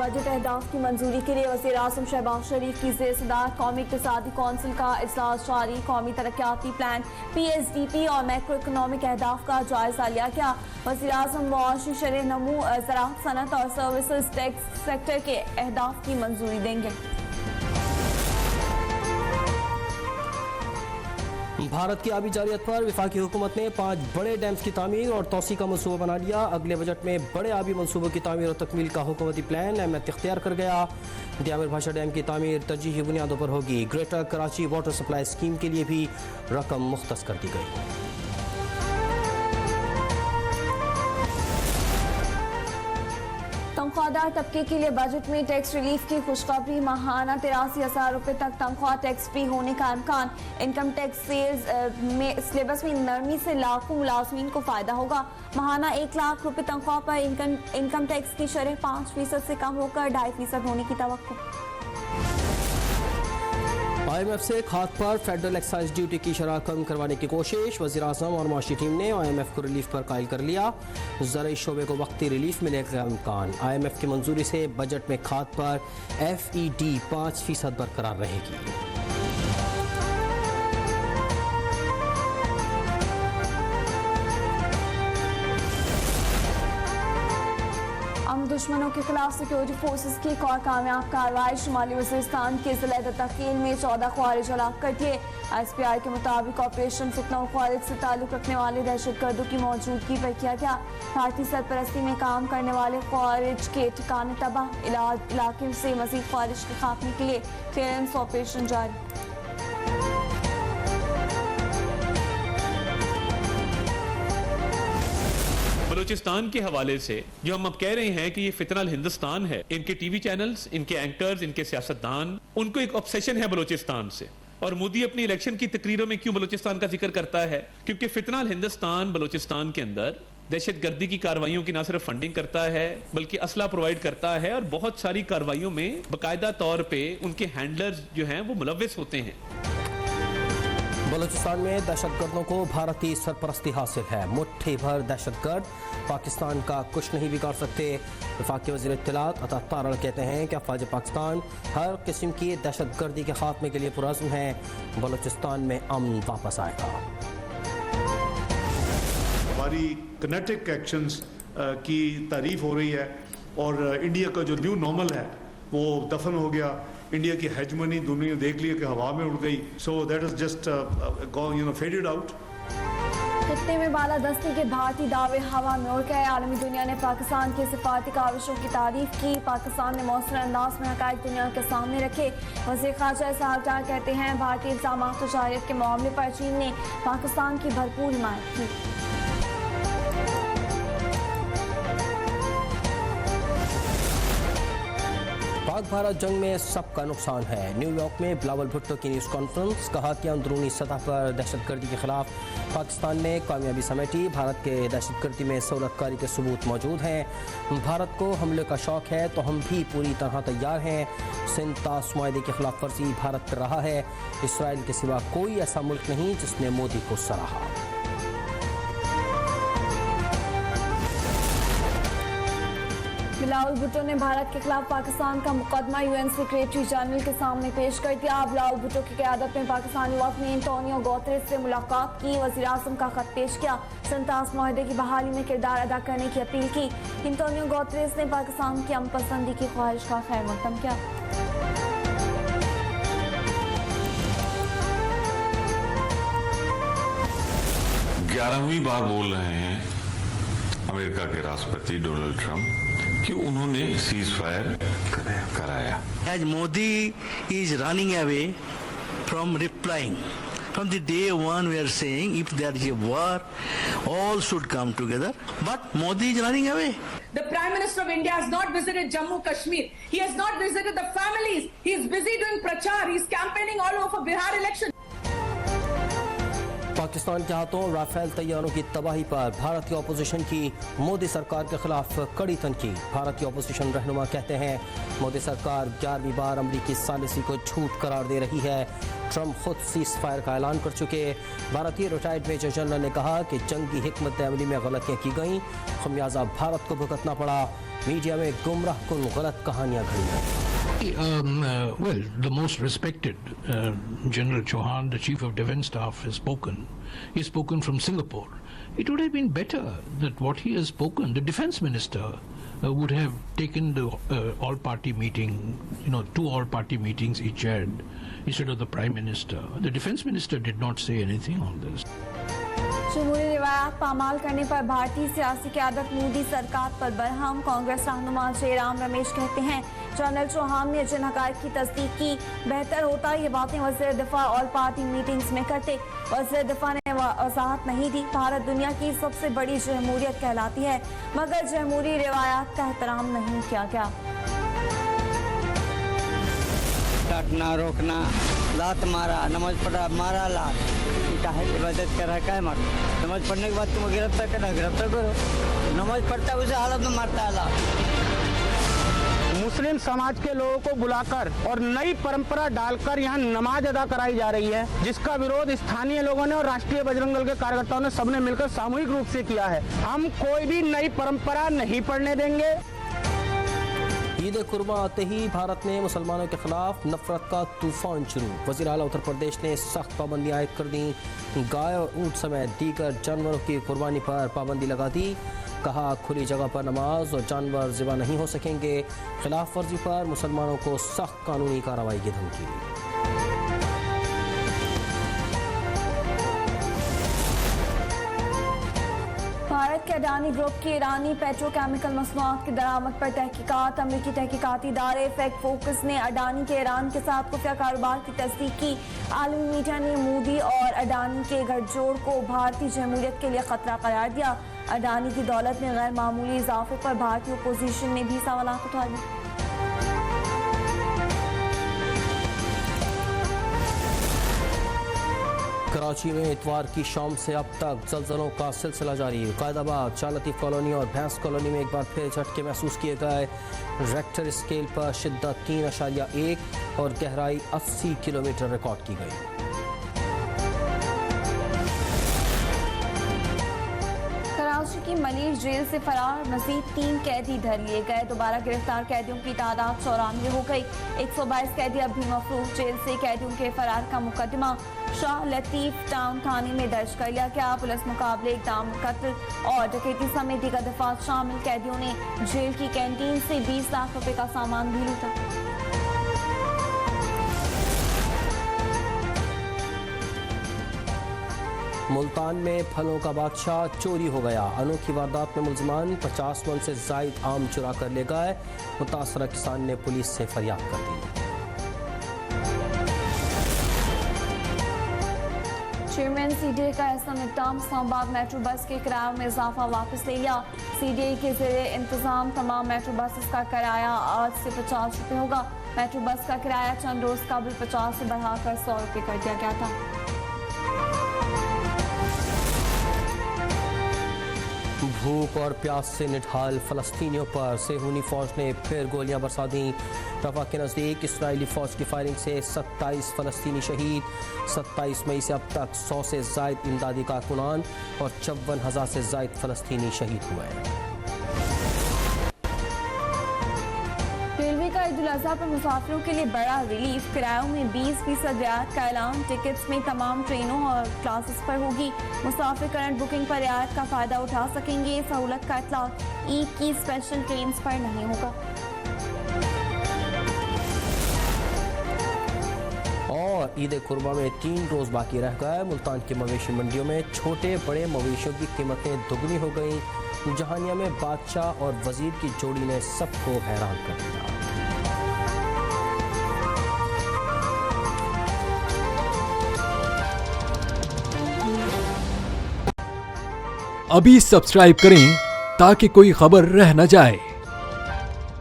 Budget अहदाफ की मंजूरी के लिए वज़ीर आज़म शहबाज शरीफ की ज़ेर-सदारत कौमी इक़्तिसादी कौंसिल का इजलास जारी। कौमी तरक्याती प्लान PSDP और मैक्रो इकनॉमिक अहदाफ का जायजा लिया गया। वज़ीर आज़म मुआशी शरह नमू, ज़राअत, सनत और सर्विसेज टैक्स सेक्टर के अहदाफ की मंजूरी देंगे। भारत की आबी जारियत पर वफाकी हुकूमत ने 5 बड़े डैम्स की तामीर और तोसी का मनसूबा बना लिया। अगले बजट में बड़े आबी मनसूबों की तामीर और तकमील का हुकूमती प्लान अहमियत इख्तियार कर गया। दियामिर भाषा डैम की तामीर तरजीही बुनियादों पर होगी। Greater Karachi water supply scheme के लिए भी रकम मुख्तस कर दी गई। तनख्वाहदार तबके के लिए बजट में टैक्स रिलीफ की खुशखबरी। माहाना 83,000 रुपये तक तनख्वाह टैक्स फ्री होने का इम्कान। इनकम टैक्स सेल्स में सिलेबस में नरमी से लाखों मुलाजमीन को फायदा होगा। माहाना 1 लाख रुपये तनख्वाह पर इनकम टैक्स की शरह 5% से कम होकर 2.5% होने की तवक्को। IMF से खाद पर फेडरल एक्साइज ड्यूटी की शरह कम करवाने की कोशिश। वज़ीर आज़म और माशी टीम ने IMF को रिलीफ पर कायल कर लिया। ज़राई शोबे को वक्ती रिलीफ मिलने का इम्कान। IMF की मंजूरी से बजट में खाद पर FED 5% बरकरार रहेगी। दुश्मनों के खिलाफ सिक्योरिटी फोर्सेस की एक और कामयाब कार्रवाई। शुमाली वज़ीरिस्तान के ज़िला दत्ताकील में 14 ख्वारिज हलाक कर दिए। SPI के मुताबिक ऑपरेशन फितना और ख्वारिज से ताल्लुक रखने वाले दहशतगर्दों की मौजूदगी पर किया गया। भारतीय सरपरस्ती में काम करने वाले ख्वारिज के ठिकाने तबाह। इलाके से मजीद ख्वारिज के खात्मे के लिए क्लियरेंस ऑपरेशन जारी। बलूचिस्तान के हवाले से जो हम अब कह रहे हैं कि ये फितनल हिंदुस्तान है, इनके टीवी चैनल्स, इनके एंकर्स, इनके सियासतदान, उनको एक ऑब्सेशन है बलूचिस्तान से। और मोदी अपनी इलेक्शन की तकरीरों में क्यों बलूचिस्तान का जिक्र करता है? क्योंकि फितनल हिंदुस्तान बलूचिस्तान के अंदर दहशतगर्दी की कार्रवाइयों की न सिर्फ फंडिंग करता है बल्कि असला प्रोवाइड करता है और बहुत सारी कार्रवाइयों में बाकायदा तौर पर उनके हैंडलर्स जो हैं वो मुलव्विस होते हैं। बलूचिस्तान में दहशतगर्दों को भारतीय सरपरस्ती हासिल है। मुट्ठी भर दहशतगर्द पाकिस्तान का कुछ नहीं बिगाड़ सकते। वफाकी वज़ीर इत्तलात अता तारड़ कहते हैं कि अफ़वाज पाकिस्तान हर किस्म की दहशतगर्दी के खात्मे के लिए पुरअज़्म है। बलूचिस्तान में अमन वापस आएगा। हमारी किनेटिक एक्शंस की तारीफ हो रही है और इंडिया का जो न्यू नॉर्मल है वो दफन हो गया। इंडिया की हेजमनी दुनिया देख लिया कि हवा में उड़ गई। So that is just faded out. खित्ते में बालादस्ती के भारतीय दावे हवा में उड़ गए। आलमी दुनिया ने पाकिस्तान की सिफारती काविशों की तारीफ की। पाकिस्तान ने मौसर अंदाज में हक़ाइक़ दुनिया के सामने रखे। वज़ीर ख़ारजा इस्हाक़ डार कहते हैं भारतीय इल्ज़ामात तजारियत के मामले पर चीन ने पाकिस्तान की भरपूर हिमायत की। पाक भारत जंग में सबका नुकसान है। न्यूयॉर्क में बिलावल भुट्टो की न्यूज़ कॉन्फ्रेंस। कहा कि अंदरूनी सतह पर दहशतगर्दी के खिलाफ पाकिस्तान ने कामयाबी समेटी। भारत के दहशतगर्दी में सहूलतकारी के सबूत मौजूद हैं। भारत को हमले का शौक है तो हम भी पूरी तरह तैयार हैं। सिंतास मुआहदे की खिलाफ वर्जी भारत कर रहा है। इसराइल के सिवा कोई ऐसा मुल्क नहीं जिसने मोदी को सराहा। बिलावल भुट्टो ने भारत के खिलाफ पाकिस्तान का मुकदमा UN सेक्रेटरी जनरल के सामने पेश कर दिया। बिलावल भुट्टो की क़यादत में पाकिस्तानी वफ़द ने एंटोनियो गुतेरेस से मुलाकात की। वज़ीर आज़म का खत पेश किया। सिंतास मुआहदे की बहाली में किरदार अदा करने की अपील की। एंटोनियो गुतेरेस ने पाकिस्तान की अमन पसंदी की ख्वाहिश का खैर मकदम किया। 11वीं बार बोल रहे हैं अमेरिका के राष्ट्रपति डोनाल्ड ट्रंप कि उन्होंने सीज फायर कराया। As Modi is running away from replying. From the day one we are saying if there is a war, all should come together. But Modi is running away. The Prime Minister of India has not visited Jammu Kashmir. He has not visited the families. He is busy doing prachar. He is campaigning all over Bihar election. Pakistan के हाथों Rafale तैयारों की तबाही पर भारतीय opposition की मोदी सरकार के खिलाफ कड़ी तनकीद। भारतीय अपोजिशन रहनुमा कहते हैं मोदी सरकार 11वीं बार अमरीकी सालिसी को झूठ करार दे रही है। ट्रंप खुद सीज फायर का ऐलान कर चुके। भारतीय रिटायर्ड मेजर जनरल ने कहा कि जंगी हिकमत अमली में गलतियाँ की गईं, खमियाजा भारत को भुगतना पड़ा। मीडिया में गुमराह कुन गलत कहानियाँ घड़ी हैं। Well, the most respected General Chauhan, the Chief of Defence Staff, has spoken. He has spoken from Singapore. It would have been better that what he has spoken, the Defence Minister would have taken the all-party meeting, 2 all-party meetings he chaired, instead of the Prime Minister. The Defence Minister did not say anything on this. जमहूरी रिवायात पामाल करने पर भारतीय सियासी क़यादत मोदी सरकार पर बरहम। कांग्रेस रहनुमा जयराम रमेश कहते हैं जनरल चौहान ने जिन हक़ाइक़ की तस्दीक की बेहतर होता ये बातें वज़ीर दिफा ऑल पार्टी मीटिंग्स में करते। वज़ीर दिफा ने वज़ाहत नहीं दी। भारत दुनिया की सबसे बड़ी जमहूरियत कहलाती है मगर जमहूरी रिवायात का एहतराम नहीं किया गया। काटना रोकना लात मारा नमाज पढ़ा मारा लात इबादत कर रहा है मारो। नमाज पढ़ने के बाद तुम गिरफ्तार करना गिरफ्तार करो। नमाज पढ़ता है उसे हालत में मारता है लात। मुस्लिम समाज के लोगों को बुलाकर और नई परंपरा डालकर यहाँ नमाज अदा कराई जा रही है जिसका विरोध स्थानीय लोगों ने और राष्ट्रीय बजरंग दल के कार्यकर्ताओं ने सबने मिलकर सामूहिक रूप से किया है। हम कोई भी नई परंपरा नहीं पढ़ने देंगे। ईद कुर्बा आते ही भारत ने मुसलमानों के खिलाफ नफरत का तूफान शुरू। वज़ीर आला उत्तर प्रदेश ने सख्त पाबंदियां आयद कर दी। गाय और ऊंट समेत दीगर जानवरों की कुर्बानी पर पाबंदी लगा दी। कहा खुली जगह पर नमाज और जानवर ज़िबा नहीं हो सकेंगे। खिलाफ वर्जी पर मुसलमानों को सख्त कानूनी कार्रवाई की धमकी। भारत के अडानी ग्रुप की ईरानी पेट्रोकेमिकल मसनूआत की दरामद पर तहकीकात। अमरीकी तहकीकाती इदारे फैक्ट फोकस ने अडानी के ईरान के साथ खुफिया कारोबार की तस्दीक की। आलमी मीडिया ने मोदी और अडानी के गठजोड़ को भारतीय जमहूरियत के लिए खतरा करार दिया। अडानी की दौलत में गैर मामूली इजाफे पर भारतीय अपोजिशन ने भी सवालात उठाए। कराची में इतवार की शाम से अब तक ज़लज़लों का सिलसिला जारी। कायदाबाद, शालतीफ़ कॉलोनी और भैंस कॉलोनी में एक बार फिर झटके महसूस किए गए। रेक्टर स्केल पर शिद्दत 3.1 और गहराई 80 किलोमीटर रिकॉर्ड की गई। कराची की मलिर जेल से फरार मजीद 3 कैदी धर लिए गए। दोबारा गिरफ्तार कैदियों की तादाद 94 हो गई। 122 कैदी अब भी मफरूज। जेल से कैदियों के फरार का मुकदमा शाह लतीफ टाउन थाने में दर्ज कर लिया गया। पुलिस मुकाबले इक़दाम कत्ल और डकैती समेत दीगर दफात शामिल कैदियों ने जेल की कैंटीन से 20 लाख रुपए का सामान भी लूटा। मुल्तान में फलों का बादशाह चोरी हो गया। अनोखी वारदात में मुलजमान 50 मन से जायद आम चुरा कर ले गए। मुतासरा किसान ने पुलिस से फरियाद कर दी। चेयरमैन सीडीए का ऐसा इक़दाम इस्लामाबाद मेट्रो बस के किराए में इजाफा वापस ले लिया। सीडीए के ज़ेरे इंतजाम तमाम मेट्रो बसेस का किराया आज से 50 रुपये होगा। मेट्रो बस का किराया चंद रोज कबल 50 से बढ़ाकर 100 रुपये कर दिया गया था। भूख और प्यास से निढाल फलस्तीनियों पर सेहूनी फौज ने फिर गोलियां बरसा दी। रफा के नज़दीक इसराइली फौज की फायरिंग से 27 फलस्तीनी शहीद। 27 मई से अब तक 100 से जायद इमदादी कारकुनान और 54,000 से जायद फलस्तीनी शहीद हुए। रेलवे का ईद उल अज़हा पर मुसाफिरों के लिए बड़ा रिलीफ। किरायों में 20% रियायत का ऐलान। टिकट्स में तमाम ट्रेनों और क्लासेस पर होगी। मुसाफिर करंट बुकिंग पर रियायत का फ़ायदा उठा सकेंगे। सहूलत का इतलाक ईद की स्पेशल ट्रेन पर नहीं होगा। और ईद कुर्बा में 3 रोज़ बाकी रह गए। मुल्तान की मवेशी मंडियों में छोटे बड़े मवेशियों की कीमतें दुगनी हो गईं। जहानिया में बादशाह और वजीर की जोड़ी ने सबको हैरान कर दिया। अभी सब्सक्राइब करें ताकि कोई खबर रह न जाए।